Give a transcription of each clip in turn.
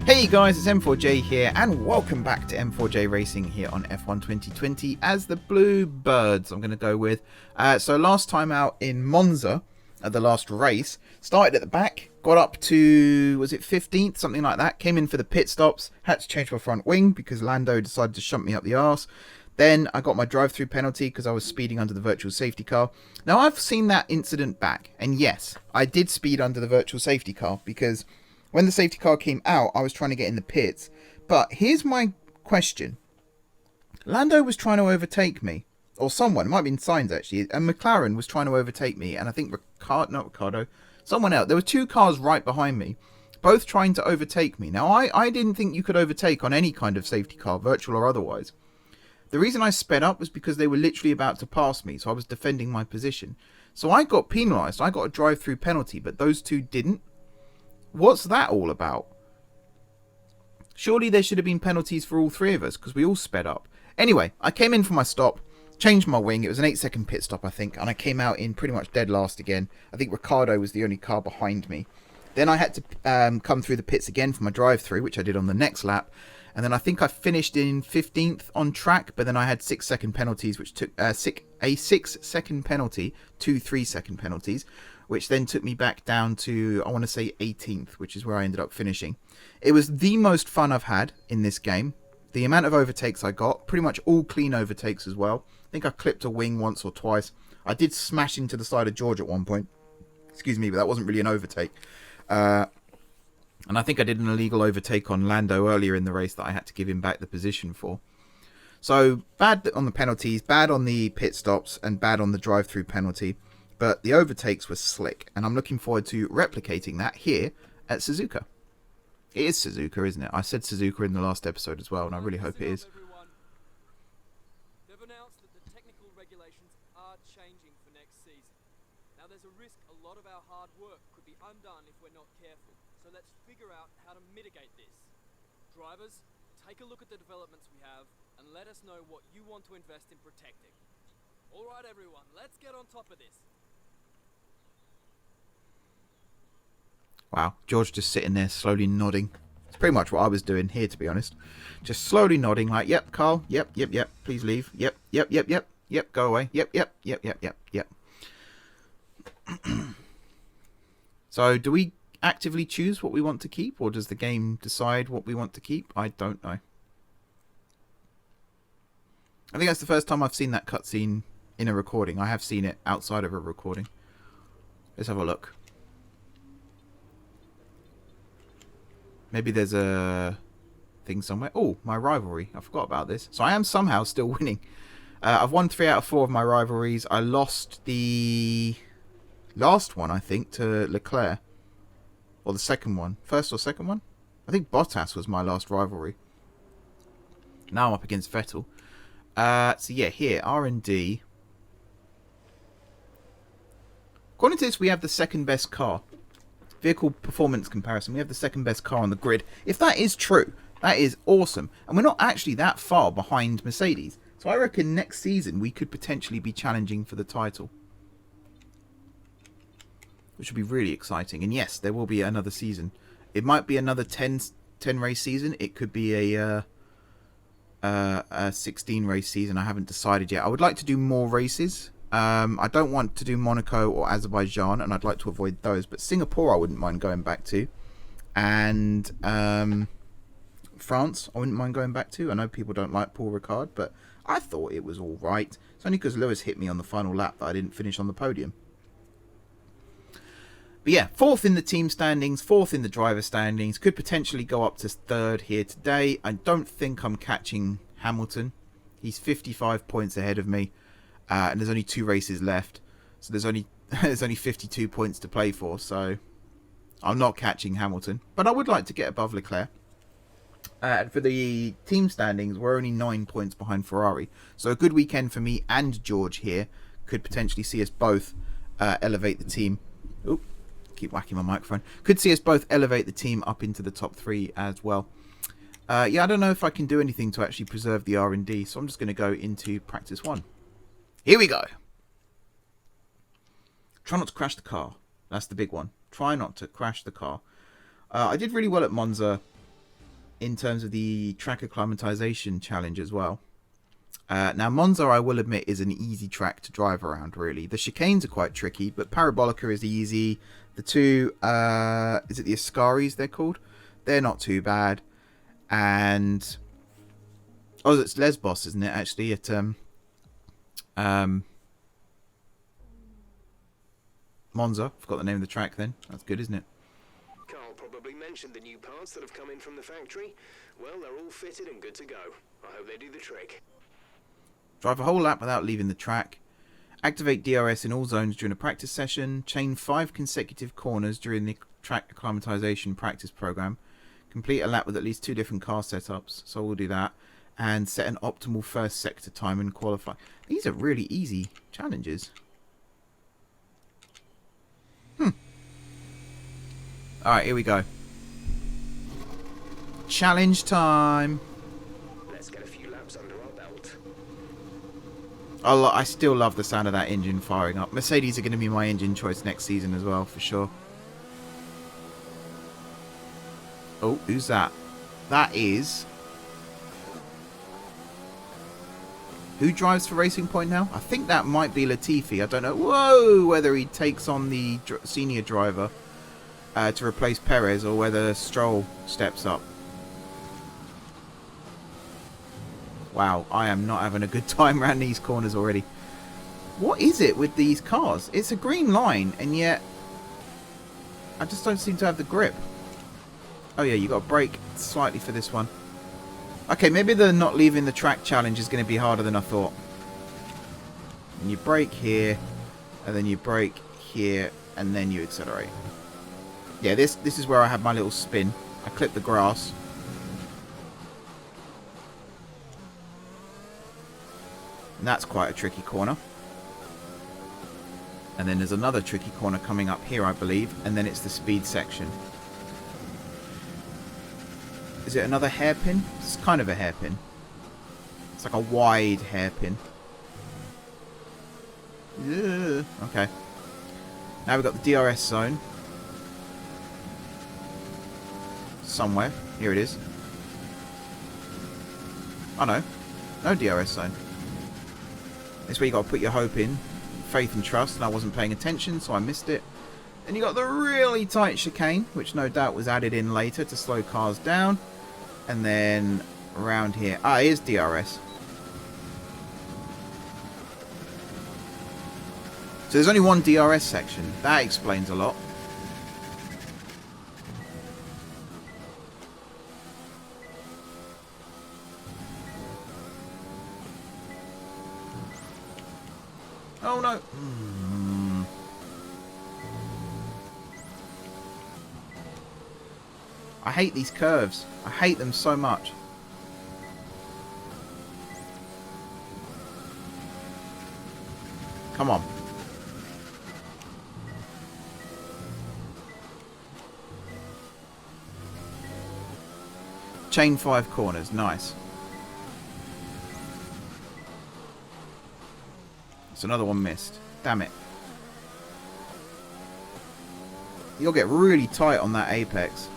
Hey guys, it's M4J here, and welcome back to M4J Racing here on F1 2020 as the Blue Birds. I'm going to go with. So last time out in Monza, at the last race, started at the back, got up to, was it 15th, something like that, came in for the pit stops, had to change my front wing because Lando decided to shunt me up the arse. Then I got my drive-through penalty because I was speeding under the virtual safety car. Now I've seen that incident back, and yes, I did speed under the virtual safety car because when the safety car came out, I was trying to get in the pits. But here's my question. Lando was trying to overtake me. Or someone, it might have been Sainz actually. And McLaren was trying to overtake me. And I think Ricardo, someone else. There were two cars right behind me, both trying to overtake me. Now, I didn't think you could overtake on any kind of safety car, virtual or otherwise. The reason I sped up was because they were literally about to pass me. So I was defending my position. So I got penalised. I got a drive-through penalty, but those two didn't. What's that all about? Surely there should have been penalties for all three of us because we all sped up. Anyway, I came in for my stop, changed my wing. It was an 8-second pit stop, I think, and I came out in pretty much dead last again. I think Ricardo was the only car behind me. Then I had to come through the pits again for my drive-through, which I did on the next lap. And then I think I finished in 15th on track, but then I had 6-second penalties, which took a 6-second penalty, 2 3-second penalties, which then took me back down to, I want to say 18th, which is where I ended up finishing. It was the most fun I've had in this game. The amount of overtakes I got, pretty much all clean overtakes as well. I think I clipped a wing once or twice. I did smash into the side of George at one point. Excuse me, but that wasn't really an overtake. And I think I did an illegal overtake on Lando earlier in the race that I had to give him back the position for. So, bad on the penalties, bad on the pit stops, and bad on the drive-through penalty. But the overtakes were slick, and I'm looking forward to replicating that here at Suzuka. It is Suzuka, isn't it? I said Suzuka in the last episode as well, and I really hope it is. They've announced that the technical regulations are changing for next season. Now there's a risk a lot of our hard work could be undone if we're not careful. So let's figure out how to mitigate this. Drivers, take a look at the developments we have, and let us know what you want to invest in protecting. Alright everyone, let's get on top of this. Wow, George just sitting there slowly nodding. It's pretty much what I was doing here, to be honest. Just slowly nodding like, yep, Carl, yep, please leave. Yep, go away. Yep. So, do we actively choose what we want to keep, or does the game decide what we want to keep? I don't know. I think that's the first time I've seen that cutscene in a recording. I have seen it outside of a recording. Let's have a look. Maybe there's a thing somewhere. Oh, my rivalry. I forgot about this. So I am somehow still winning. I've won 3 out of 4 of my rivalries. I lost the last one, I think, to Leclerc. Or the second one. First or second one? I think Bottas was my last rivalry. Now I'm up against Vettel. So yeah, here, R&D. According to this, we have the second best car. Vehicle performance comparison. We have the second best car on the grid. If that is true, that is awesome. And we're not actually that far behind Mercedes. So I reckon next season we could potentially be challenging for the title. Which would be really exciting. And yes, there will be another season. It might be another 10 race season. It could be a 16 race season. I haven't decided yet. I would like to do more races. I don't want to do Monaco or Azerbaijan, and I'd like to avoid those. But Singapore I wouldn't mind going back to. And France I wouldn't mind going back to. I know people don't like Paul Ricard, but I thought it was alright. It's only because Lewis hit me on the final lap that I didn't finish on the podium. But yeah, 4th in the team standings, 4th in the driver standings. Could potentially go up to 3rd here today. I don't think I'm catching Hamilton. He's 55 points ahead of me. And there's only 2 races left. So there's only 52 points to play for. So I'm not catching Hamilton. But I would like to get above Leclerc. For the team standings, we're only 9 points behind Ferrari. So a good weekend for me and George here could potentially see us both elevate the team. Oop, keep whacking my microphone. Could see us both elevate the team up into the top 3 as well. Yeah, I don't know if I can do anything to actually preserve the R&D. So I'm just going to go into practice 1. Here we go. Try not to crash the car. That's the big one. Try not to crash the car. I did really well at Monza in terms of the track acclimatization challenge as well. Now, Monza, I will admit, is an easy track to drive around, really. The chicanes are quite tricky, but Parabolica is easy. The two, is it the Ascaris they're called? They're not too bad. And, oh, it's Lesbos, isn't it, actually, at, Monza. Forgot the name of the track then. That's good, isn't it? Carl probably mentioned the new parts that have come in from the factory. Well, they're all fitted and good to go. I hope they do the trick. Drive a whole lap without leaving the track. Activate DRS in all zones during a practice session. Chain 5 consecutive corners during the track acclimatization practice program. Complete a lap with at least 2 different car setups. So we'll do that. And set an optimal first sector time and qualify. These are really easy challenges. Alright, here we go. Challenge time. Let's get a few laps under our belt. I still love the sound of that engine firing up. Mercedes are going to be my engine choice next season as well, for sure. Oh, who's that? That is... Who drives for Racing Point now? I think that might be Latifi. I don't know. Whoa! Whether he takes on the senior driver to replace Perez or whether Stroll steps up. Wow, I am not having a good time around these corners already. What is it with these cars? It's a green line, and yet I just don't seem to have the grip. Oh yeah, you got to brake slightly for this one. Okay, maybe the not leaving the track challenge is going to be harder than I thought. And you brake here, and then you brake here, and then you accelerate. Yeah, this is where I have my little spin. I clip the grass. And that's quite a tricky corner. And then there's another tricky corner coming up here, I believe. And then it's the speed section. Is it another hairpin? It's kind of a hairpin. It's like a wide hairpin. Yeah. Okay. Now we've got the DRS zone. Somewhere. Here it is. Oh no. No DRS zone. This is where you got to put your hope in. Faith and trust. And I wasn't paying attention, so I missed it. And you got the really tight chicane, which no doubt was added in later to slow cars down. And then around here. Ah, here's DRS. So there's only one DRS section. That explains a lot. Oh no. I hate these curves. I hate them so much. Come on. Chain 5 corners. Nice. It's another one missed. Damn it. You'll get really tight on that apex.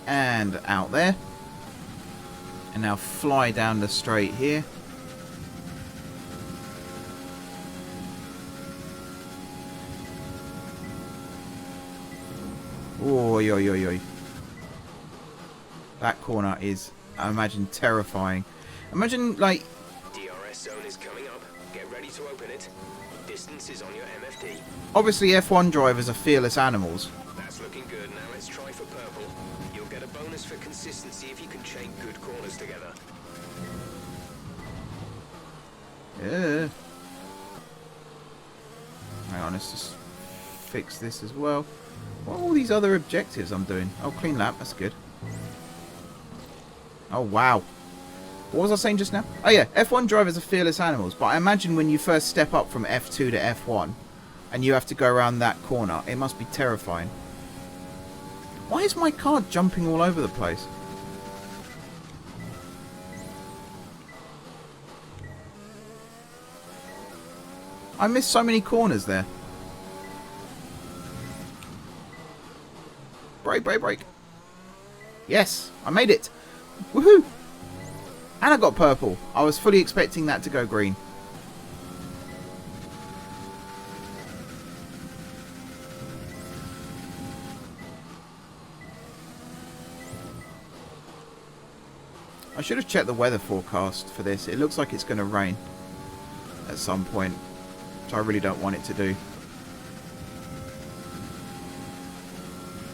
And out there. And now fly down the straight here. Oi, oi, oi, oi. That corner is, I imagine, terrifying. Imagine, like... DRS zone is coming up. Get ready to open it. Distance is on your MFD. Obviously, F1 drivers are fearless animals. That's looking good. Now let's try for purple. You'll get a bonus for consistency if you can chain good corners together. Yeah. Hang on, let's just fix this as well. What are all these other objectives I'm doing? Oh, clean lap. That's good. Oh, wow. What was I saying just now? Oh, yeah. F1 drivers are fearless animals. But I imagine when you first step up from F2 to F1 and you have to go around that corner, it must be terrifying. Why is my car jumping all over the place? I missed so many corners there. Brake, brake, brake. Yes, I made it. Woohoo! And I got purple. I was fully expecting that to go green. I should have checked the weather forecast for this. It looks like it's going to rain at some point, which I really don't want it to do.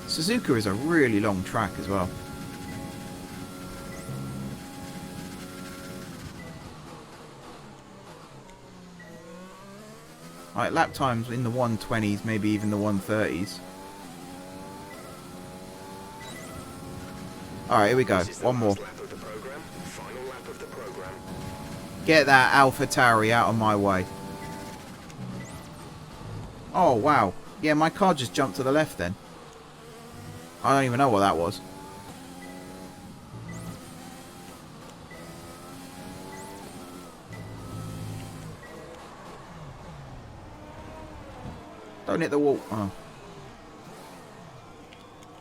Suzuka is a really long track as well. Like lap times in the 120s, maybe even the 130s. Alright, here we go. One more. Get that Alpha Tauri out of my way. Oh, wow. Yeah, my car just jumped to the left then. I don't even know what that was. Don't hit the wall. Oh.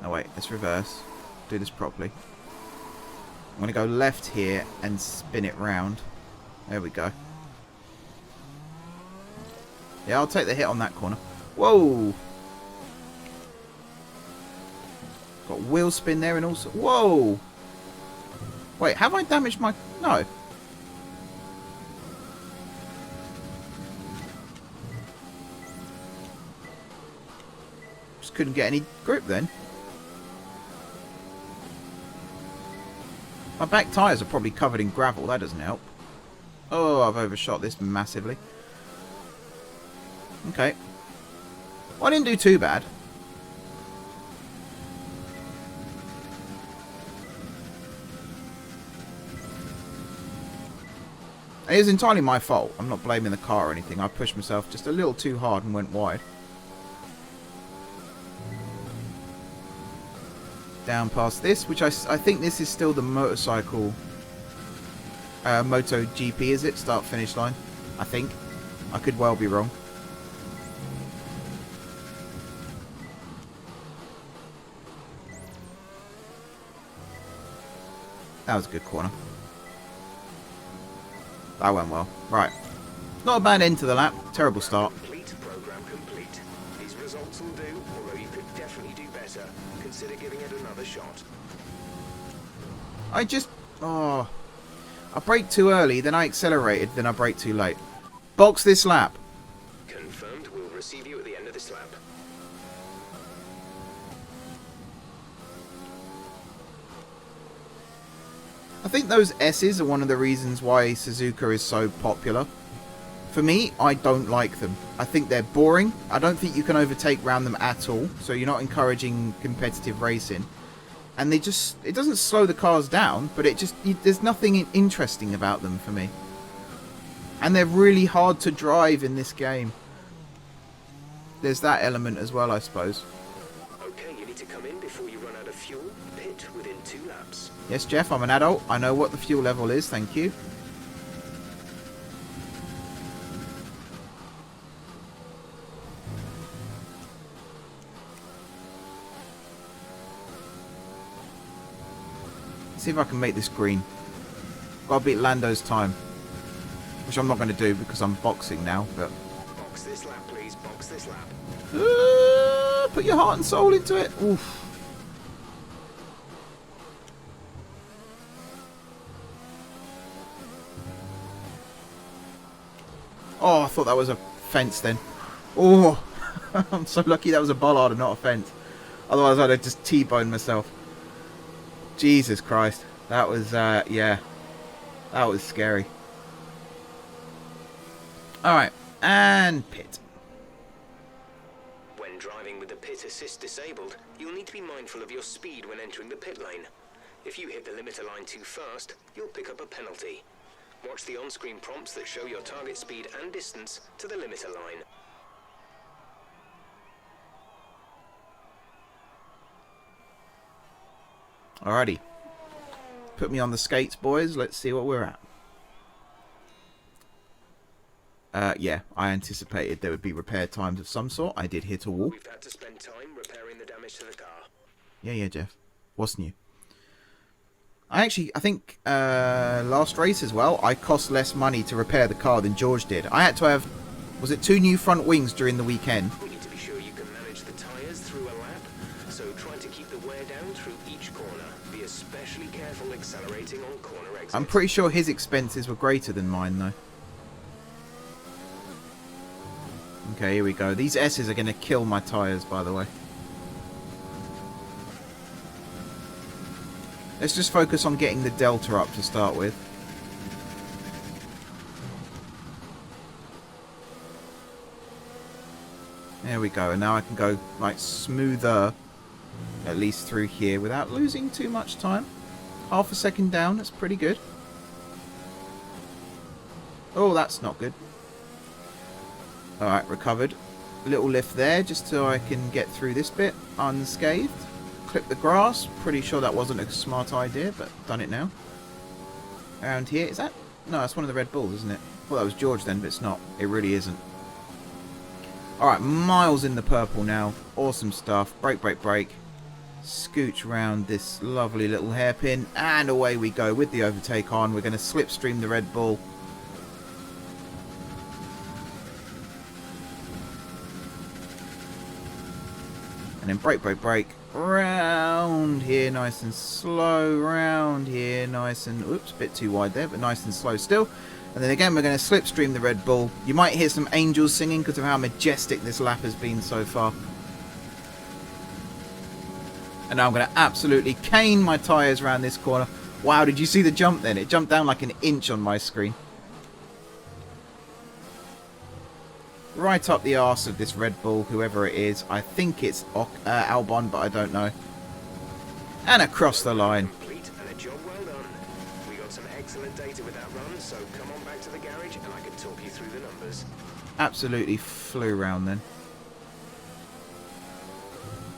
Oh, wait. Let's reverse. Do this properly. I'm going to go left here and spin it round. There we go. Yeah, I'll take the hit on that corner. Whoa! Got wheel spin there and also... Whoa! Wait, have I damaged my... No. Just couldn't get any grip then. My back tyres are probably covered in gravel. That doesn't help. Oh, I've overshot this massively. Okay. Well, I didn't do too bad. It is entirely my fault. I'm not blaming the car or anything. I pushed myself just a little too hard and went wide. Down past this, which I think this is still the motorcycle... Moto GP, is it? Start finish line, I think. I could well be wrong. That was a good corner. That went well. Right. Not a bad end to the lap. Terrible start. Complete, program complete. These results will do, although you could definitely do better. Consider giving it another shot. I just... Oh... I braked too early, then I accelerated, then I braked too late. Box this lap. Confirmed. We'll receive you at the end of this lap. I think those S's are one of the reasons why Suzuka is so popular. For me, I don't like them. I think they're boring. I don't think you can overtake round them at all, so you're not encouraging competitive racing. And they just... It doesn't slow the cars down, but it just... There's nothing interesting about them for me. And they're really hard to drive in this game. There's that element as well, I suppose. Okay, you need to come in before you run out of fuel. Pit within 2 laps. Yes, Jeff, I'm an adult. I know what the fuel level is, thank you. See if I can make this green. Gotta beat Lando's time. Which I'm not going to do because I'm boxing now, but... Box this lap, please. Box this lap. Put your heart and soul into it. Oof. Oh, I thought that was a fence then. Oh, I'm so lucky that was a bollard and not a fence. Otherwise I'd have just T-boned myself. Jesus Christ. That was, yeah. That was scary. Alright, and pit. When driving with the pit assist disabled, you'll need to be mindful of your speed when entering the pit lane. If you hit the limiter line too fast, you'll pick up a penalty. Watch the on-screen prompts that show your target speed and distance to the limiter line. Alrighty. Put me on the skates, boys. Let's see what we're at. Yeah, I anticipated there would be repair times of some sort. I did hit a wall. We've had to spend time repairing the damage to the car. Yeah, Jeff. What's new? I think last race as well, I cost less money to repair the car than George did. I had to have, was it 2 new front wings during the weekend? We need to be sure you can manage the tyres through a lap, so try to keep the wear down through each corner. Be especially careful accelerating on corner exits. I'm pretty sure his expenses were greater than mine, though. Okay, here we go. These S's are going to kill my tyres, by the way. Let's just focus on getting the Delta up to start with. There we go. And now I can go, like, smoother, at least through here, without losing too much time. Half a second down. That's pretty good. Oh, that's not good. Alright, recovered. Little lift there, just so I can get through this bit unscathed. Clip the grass. Pretty sure that wasn't a smart idea, but done it now. Around here, is that? No, that's one of the Red Bulls, isn't it? Well, that was George then, but it's not. It really isn't. Alright, miles in the purple now. Awesome stuff. Brake, brake, brake. Scooch round this lovely little hairpin, and away we go with the overtake on. We're going to slipstream the Red Bull. And then brake, brake, brake. Round here, nice and slow. Round here, nice and... Oops, a bit too wide there, but nice and slow still. And then again, we're going to slipstream the Red Bull. You might hear some angels singing because of how majestic this lap has been so far. And now I'm going to absolutely cane my tyres around this corner. Wow, did you see the jump then? It jumped down like an inch on my screen. Right up the arse of this Red Bull, whoever it is. I think it's Albon, but I don't know. And across the line. Complete and a job well done. We got some excellent data with that run, so come on back to the garage and I can talk you through the numbers. Absolutely flew round then.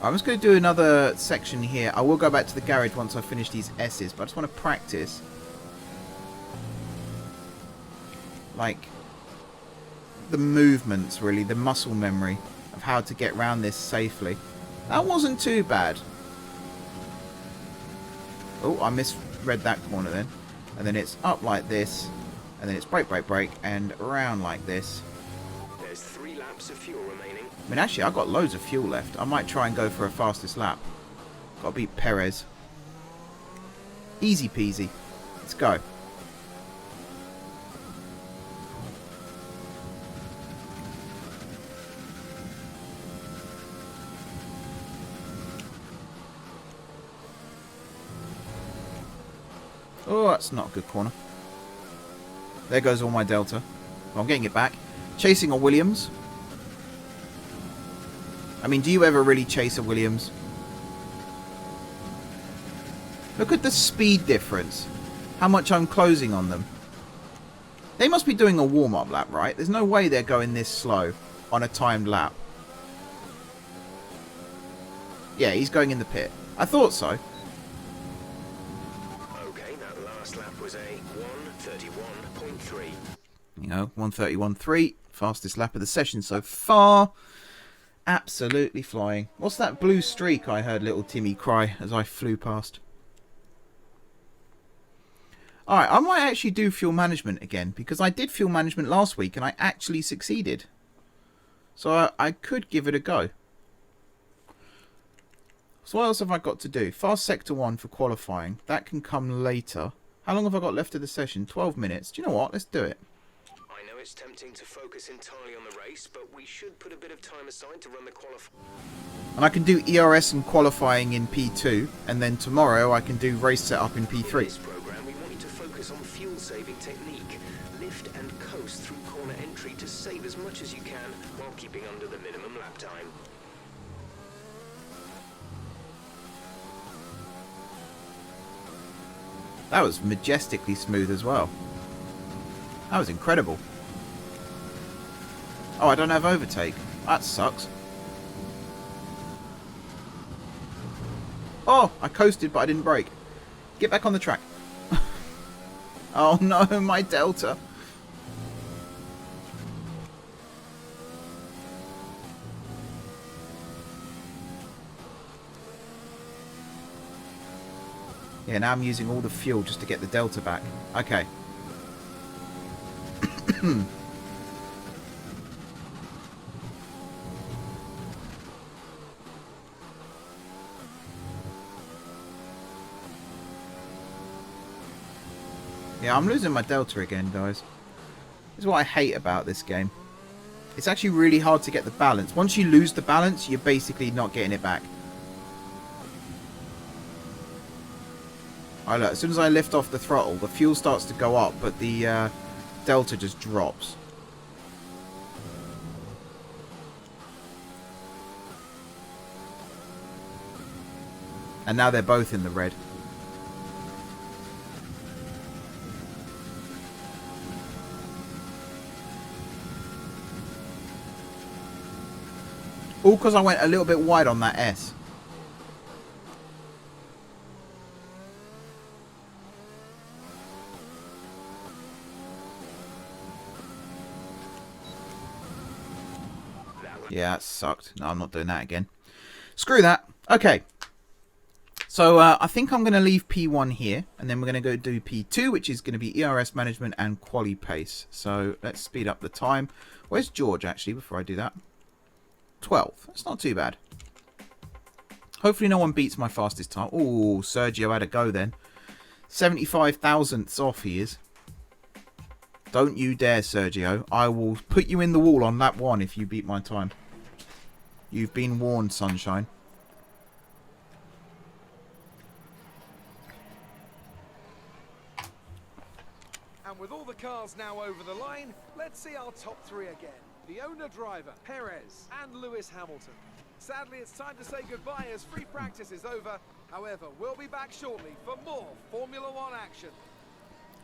I'm just going to do another section here. I will go back to the garage once I finish these S's, but I just want to practice. Like... the movements, really, the muscle memory of how to get around this safely. That wasn't too bad. Oh, I misread that corner then. And then it's up like this, and then it's brake, brake, brake, and around like this. There's 3 laps of fuel remaining. I mean, actually, I've got loads of fuel left. I might try and go for a fastest lap. Got to beat Perez. Easy peasy. Let's go. Oh, that's not a good corner. There goes all my Delta. Well, I'm getting it back. Chasing a Williams. I mean, do you ever really chase a Williams? Look at the speed difference. How much I'm closing on them. They must be doing a warm-up lap, right? There's no way they're going this slow on a timed lap. Yeah, he's going in the pit. I thought so. Was a 1:31.3. You know, 1:31.3, fastest lap of the session so far. Absolutely flying. What's that blue streak I heard little Timmy cry as I flew past? Alright, I might actually do fuel management again, because I did fuel management last week and I actually succeeded. So I could give it a go. So what else have I got to do? Fast sector 1 for qualifying. That can come later. How long have I got left of the session? 12 minutes. Do you know what? Let's do it. I know it's tempting to focus entirely on the race, but we should put a bit of time aside to run the qualifying. And I can do ERS and qualifying in P2, and then tomorrow I can do race setup in P3. In this program, we want you to focus on fuel-saving technique. Lift and coast through corner entry to save as much as you can while keeping under the minimum lap time. That was majestically smooth as well. That was incredible. Oh, I don't have overtake. That sucks. Oh, I coasted but I didn't brake. Get back on the track. Oh no, my Delta. Yeah, now I'm using all the fuel just to get the delta back. Okay. Yeah, I'm losing my delta again, guys. This is what I hate about this game. It's actually really hard to get the balance. Once you lose the balance, you're basically not getting it back. Alright, look, as soon as I lift off the throttle, the fuel starts to go up, but the delta just drops. And now they're both in the red. All because I went a little bit wide on that S. Yeah, that sucked. No, I'm not doing that again. Screw that. Okay. So I think I'm going to leave P1 here. And then we're going to go do P2, which is going to be ERS management and quali pace. So let's speed up the time. Where's George, actually, before I do that? 12. That's not too bad. Hopefully no one beats my fastest time. Oh, Sergio had a go then. 75 thousandths off he is. Don't you dare, Sergio. I will put you in the wall on lap 1 if you beat my time. You've been warned, sunshine. And with all the cars now over the line, let's see our top 3 again. The owner-driver, Perez, and Lewis Hamilton. Sadly, it's time to say goodbye as free practice is over. However, we'll be back shortly for more Formula 1 action.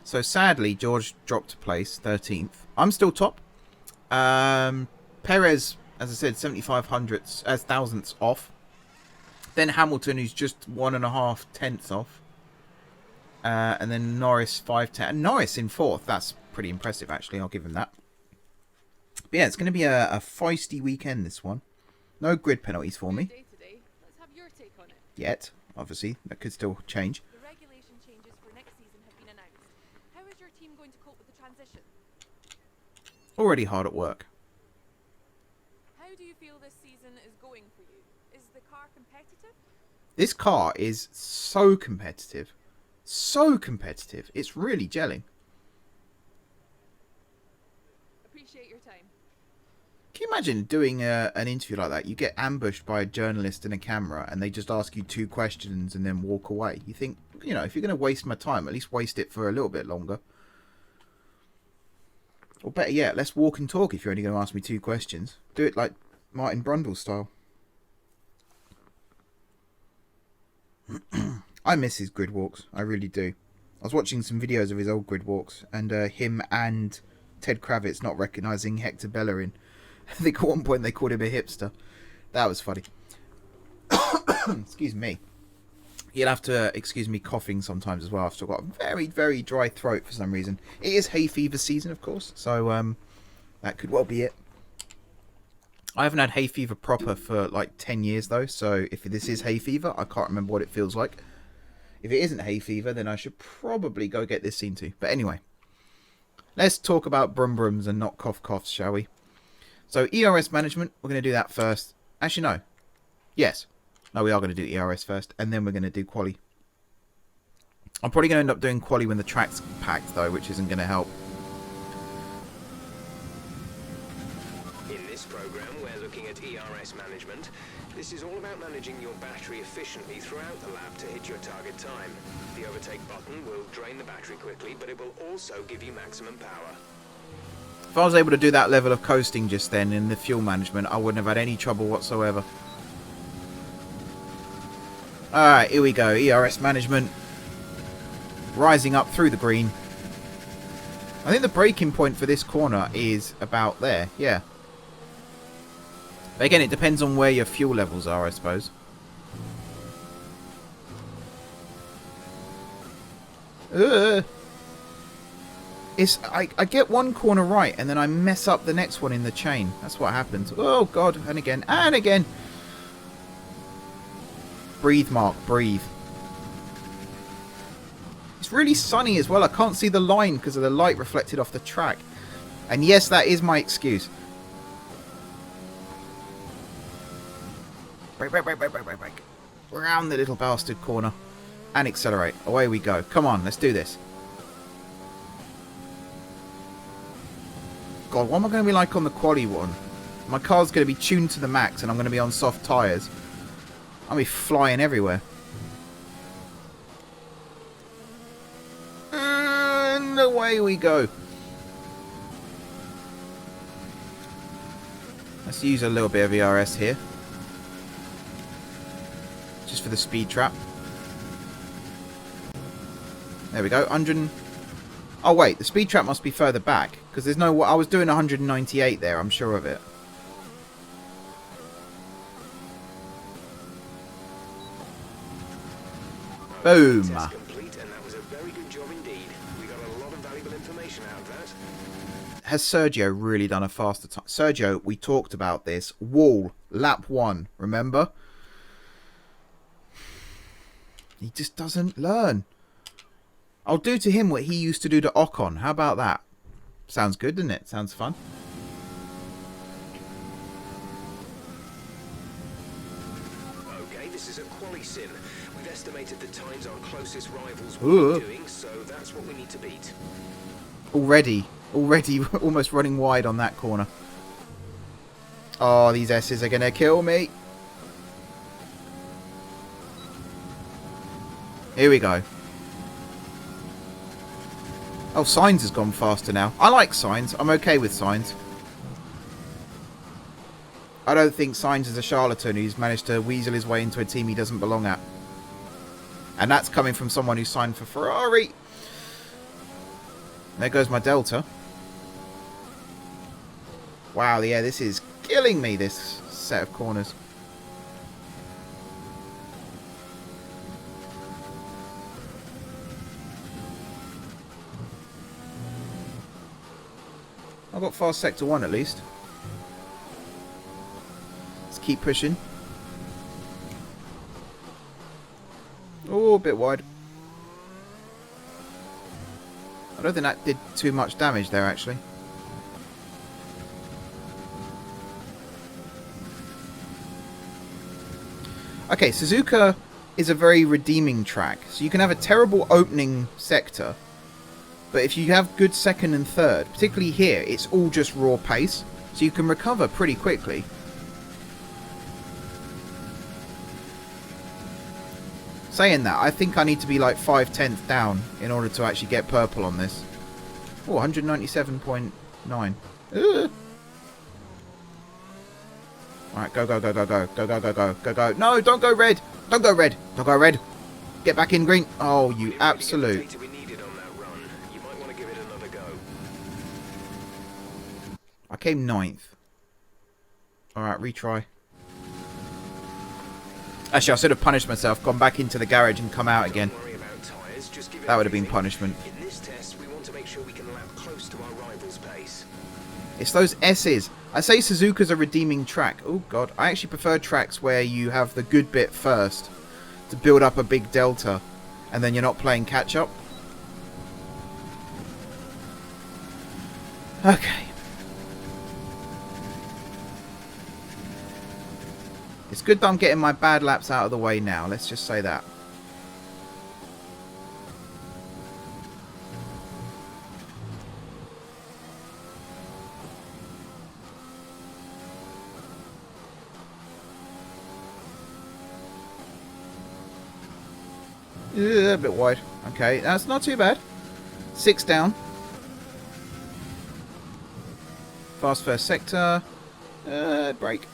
So sadly, George dropped to place, 13th. I'm still top. Perez, as I said, 75 thousandths off. Then Hamilton, who's just 1.5 tenths off. And then Norris, 5 tenths. And Norris in 4th. That's pretty impressive, actually. I'll give him that. But yeah, it's going to be a feisty weekend, this one. No grid penalties for me. Let's have your take on it. Yet, obviously. That could still change. The regulation changes for next season have been announced. How is your team going to cope with the transition? Already hard at work. How do you feel this season is going for you? Is the car competitive? This car is so competitive. So competitive. It's really gelling. Appreciate your time. Can you imagine doing an interview like that? You get ambushed by a journalist and a camera and they just ask you 2 questions and then walk away. You think, you know, if you're going to waste my time, at least waste it for a little bit longer. Or better yet, let's walk and talk if you're only going to ask me 2 questions. Do it like Martin Brundle style. I miss his grid walks. I really do. I was watching some videos of his old grid walks and him and Ted Kravitz not recognising Hector Bellerin. I think at one point they called him a hipster. That was funny. Excuse me. You'll have to excuse me coughing sometimes as well. I've still got a very, very dry throat for some reason. It is hay fever season, of course. So that could well be it. I haven't had hay fever proper for like 10 years though. So if this is hay fever, I can't remember what it feels like. If it isn't hay fever, then I should probably go get this seen to. But anyway. Let's talk about brum brums and not cough coughs, shall we? So, ERS management, we're going to do that first. Actually, no. Yes. No, we are going to do ERS first, and then we're going to do quali. I'm probably going to end up doing quali when the track's packed, though, which isn't going to help. In this program, we're looking at ERS management. This is all about managing your battery efficiently throughout the lap to hit your target time. The overtake button will drain the battery quickly, but it will also give you maximum power. If I was able to do that level of coasting just then in the fuel management, I wouldn't have had any trouble whatsoever. Alright, here we go. ERS management. Rising up through the green. I think the braking point for this corner is about there. Yeah. But again, it depends on where your fuel levels are, I suppose. I get one corner right and then I mess up the next one in the chain. That's what happens. Oh god, and again, and again. Breathe, Mark, breathe. It's really sunny as well. I can't see the line because of the light reflected off the track. And yes, that is my excuse. Brake, brake, brake, brake, brake, brake, brake. Round the little bastard corner. And accelerate. Away we go. Come on, let's do this. God, what am I going to be like on the quali one? My car's going to be tuned to the max and I'm going to be on soft tyres. I'll be flying everywhere. And away we go. Let's use a little bit of ERS here. Just for the speed trap. There we go. 100. Oh wait, the speed trap must be further back. Because there's no... I was doing 198 there, I'm sure of it. Boom. Test complete, and that was a very good job indeed. We got a lot of valuable information out of that. Has Sergio really done a faster time? Sergio, we talked about this. Wall, lap 1, remember? He just doesn't learn. I'll do to him what he used to do to Ocon. How about that? Sounds good, doesn't it? Sounds fun. Okay, this is a quali sim. We've estimated the times our closest rivals will be doing, so that's what we need to beat. Already almost running wide on that corner. Oh, these S's are going to kill me. Here we go. Oh, Sainz has gone faster now. I like Sainz. I'm okay with Sainz. I don't think Sainz is a charlatan who's managed to weasel his way into a team he doesn't belong at. And that's coming from someone who signed for Ferrari. There goes my Delta. Wow, yeah, this is killing me, this set of corners. I've got fast sector 1 at least. Let's keep pushing. Oh, a bit wide. I don't think that did too much damage there, actually. Okay, Suzuka is a very redeeming track. So you can have a terrible opening sector, but if you have good second and third, particularly here, it's all just raw pace, so you can recover pretty quickly. Saying that, I think I need to be like 5/10 down in order to actually get purple on this. Oh, 197.9. Alright, go, go, go, go, go, go, go, go, go, go, go. No, don't go red! Don't go red! Don't go red! Get back in green! Oh, you absolute... I came 9th. Alright, retry. Actually, I should have punished myself, gone back into the garage and come out again. That would have been punishment. In this test, we want to make sure we can lap close to our rival's pace. It's those S's. I say Suzuka's a redeeming track. Oh god, I actually prefer tracks where you have the good bit first to build up a big delta, and then you're not playing catch up. Okay. It's good that I'm getting my bad laps out of the way now, let's just say that. A bit wide. Okay, that's not too bad. 6 down. Fast first sector. Brake.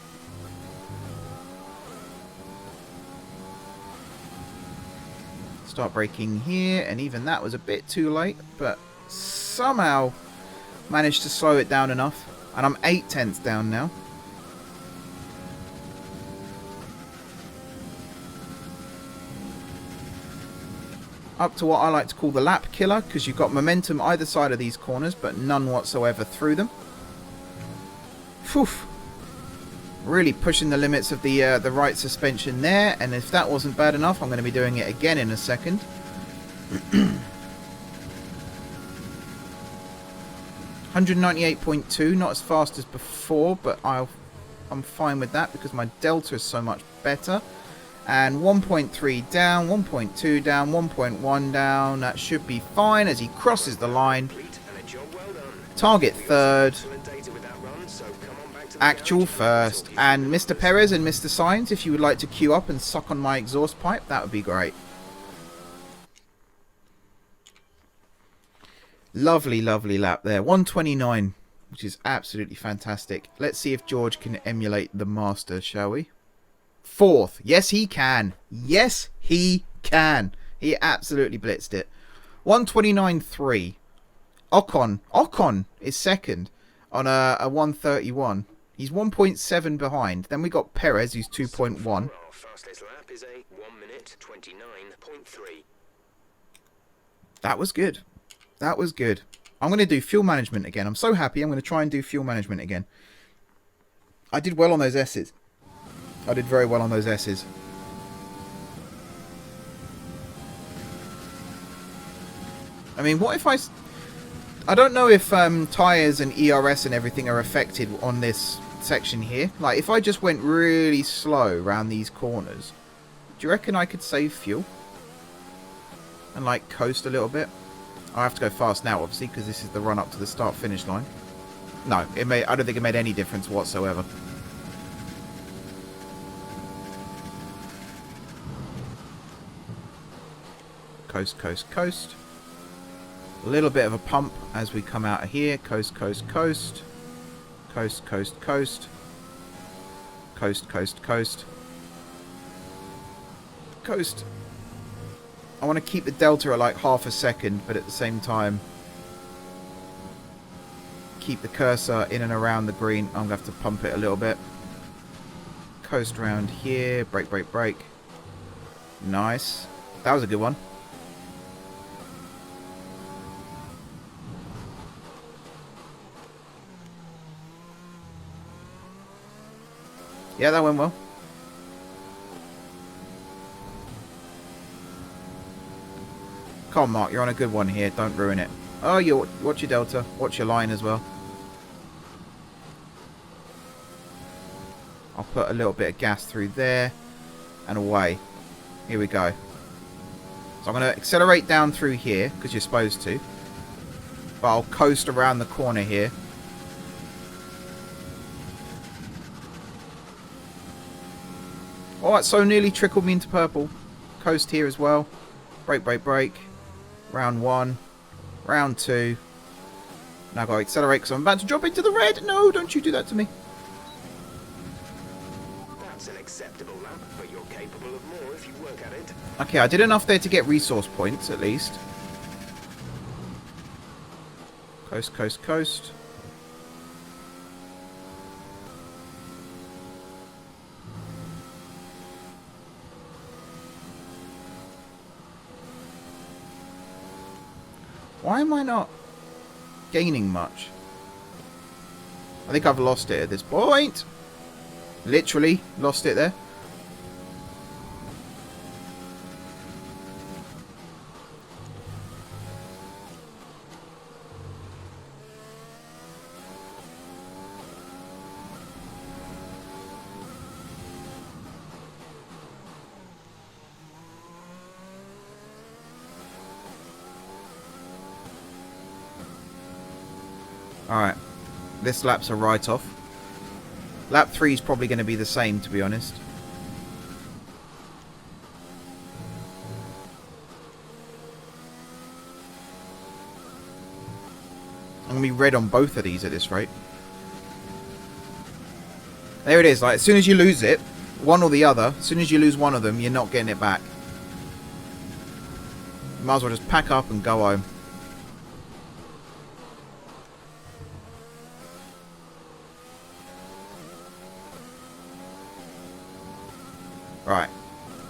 Start braking here, and even that was a bit too late, but somehow managed to slow it down enough. And I'm 8/10 down now. Up to what I like to call the lap killer, because you've got momentum either side of these corners, but none whatsoever through them. Phew. Really pushing the limits of the right suspension there, and if that wasn't bad enough, I'm going to be doing it again in a second. 198.2, not as fast as before, but I'm fine with that because my delta is so much better. And 1.3 down, 1.2 down, 1.1 down. That should be fine as he crosses the line. Target third. Actual first. And Mr. Perez and Mr. Sainz, if you would like to queue up and suck on my exhaust pipe, that would be great. Lovely, lovely lap there. 129, which is absolutely fantastic. Let's see if George can emulate the master, shall we? Fourth. Yes, he can. Yes, he can. He absolutely blitzed it. 129.3. Ocon is second on a 131. He's 1.7 behind. Then we got Perez, who's 2.1. Our fastest lap is a 1 minute 29.3. That was good. That was good. I'm going to do fuel management again. I'm so happy. I'm going to try and do fuel management again. I did well on those S's. I did very well on those S's. I mean, what if I don't know if tyres and ERS and everything are affected on this section here. Like, if I just went really slow around these corners, do you reckon I could save fuel? And, like, coast a little bit? I have to go fast now, obviously, because this is the run up to the start-finish line. No, I don't think it made any difference whatsoever. Coast, coast, coast. A little bit of a pump as we come out of here. Coast, coast, coast. Coast, coast, coast. Coast, coast, coast. Coast. I want to keep the delta at like half a second, but at the same time keep the cursor in and around the green. I'm going to have to pump it a little bit. Coast around here. Brake, brake, brake. Nice. That was a good one. Yeah, that went well. Come on, Mark, you're on a good one here. Don't ruin it. Oh, watch your delta. Watch your line as well. I'll put a little bit of gas through there and away. Here we go. So I'm going to accelerate down through here because you're supposed to. But I'll coast around the corner here. Oh, it so nearly trickled me into purple. Coast here as well. Brake, brake, brake. Round 1. Round 2. Now I've got to accelerate because I'm about to drop into the red. No, don't you do that to me. That's an acceptable lap, but you're capable of more if you work at it. Okay, I did enough there to get resource points, at least. Coast, coast, coast. Why am I not gaining much? I think I've lost it at this point. Literally lost it there. Alright, this lap's a write-off. Lap 3 is probably going to be the same, to be honest. I'm going to be red on both of these at this rate. There it is, like, as soon as you lose it, one or the other, as soon as you lose one of them, you're not getting it back. You might as well just pack up and go home. Right.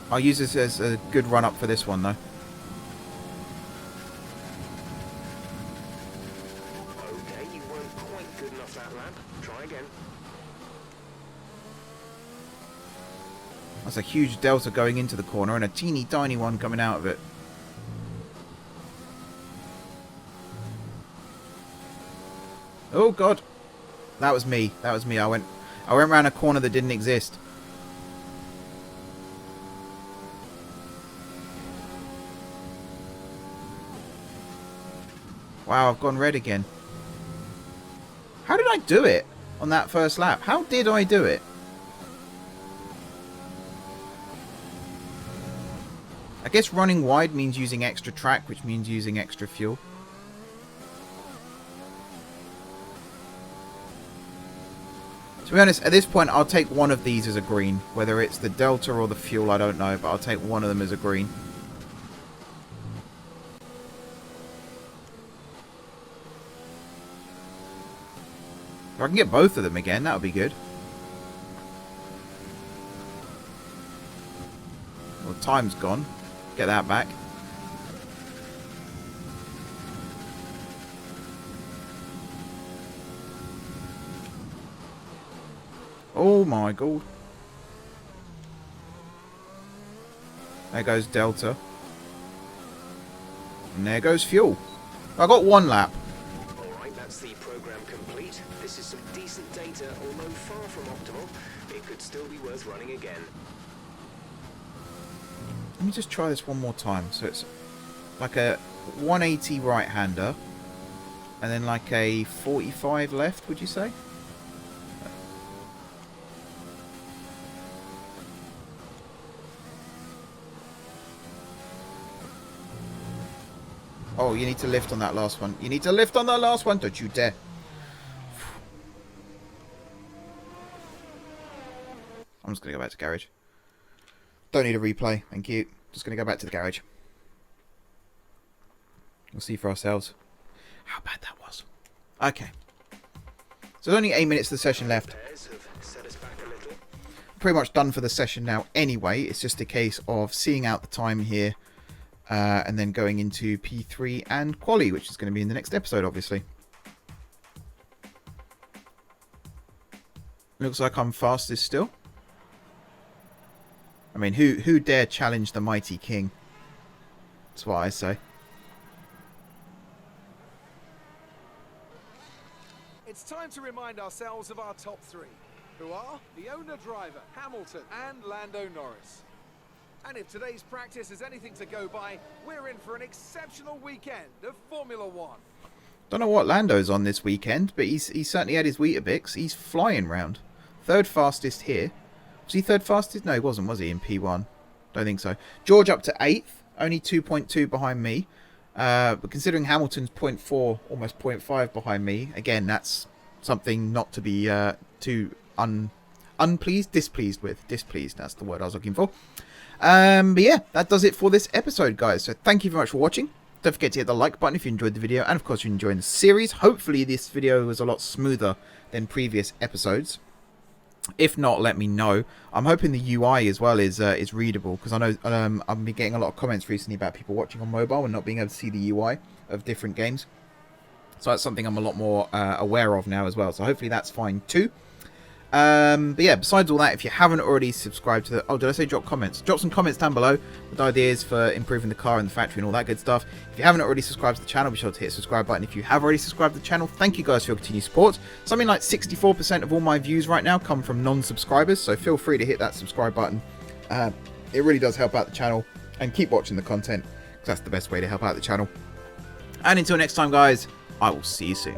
I'll use this as a good run-up for this one, though. Okay, you weren't quite good enough that lap. Try again. That's a huge delta going into the corner and a teeny tiny one coming out of it. Oh god. That was me. That was me. I went around a corner that didn't exist. Wow, I've gone red again. How did I do it on that first lap? How did I do it? I guess running wide means using extra track, which means using extra fuel. To be honest, at this point, I'll take one of these as a green. Whether it's the Delta or the fuel, I don't know, but I'll take one of them as a green. If I can get both of them again, that would be good. Well, time's gone. Get that back. Oh my god. There goes Delta. And there goes fuel. I got one lap. Alright, that's the program complete. This is some decent data, although far from optimal. It could still be worth running again. Let me just try this one more time. So it's like a 180 right-hander. And then like a 45 left, would you say? Oh, you need to lift on that last one. You need to lift on that last one. Don't you dare. I'm just going to go back to garage. Don't need a replay. Thank you. Just going to go back to the garage. We'll see for ourselves how bad that was. Okay. So there's only 8 minutes of the session left. Pretty much done for the session now anyway. It's just a case of seeing out the time here. And then going into P3 and Quali, which is going to be in the next episode, obviously. Looks like I'm fastest still. I mean, who dare challenge the mighty king? That's what I say. It's time to remind ourselves of our top three, who are the owner-driver, Hamilton, and Lando Norris. And if today's practice is anything to go by, we're in for an exceptional weekend of Formula One. Don't know what Lando's on this weekend, but he's certainly had his Weetabix. He's flying round. Third fastest here. Was he third fastest? No, he wasn't, was he, in P1? Don't think so. George up to 8th, only 2.2 behind me. But considering Hamilton's 0.4, almost 0.5 behind me, again, that's something not to be too displeased with. Displeased, that's the word I was looking for. But yeah, that does it for this episode, guys. So thank you very much for watching. Don't forget to hit the like button if you enjoyed the video. And of course, you're enjoying the series. Hopefully, this video was a lot smoother than previous episodes. If not, let me know. I'm hoping the UI as well is readable. Because I know I've been getting a lot of comments recently about people watching on mobile and not being able to see the UI of different games. So that's something I'm a lot more aware of now as well. So hopefully that's fine too. But yeah, besides all that, if you haven't already subscribed to the... Oh, did I say drop comments? Drop some comments down below with ideas for improving the car and the factory and all that good stuff. If you haven't already subscribed to the channel, be sure to hit the subscribe button. If you have already subscribed to the channel, thank you guys for your continued support. Something like 64% of all my views right now come from non-subscribers, so feel free to hit that subscribe button. It really does help out the channel, and keep watching the content, because that's the best way to help out the channel. And until next time, guys, I will see you soon.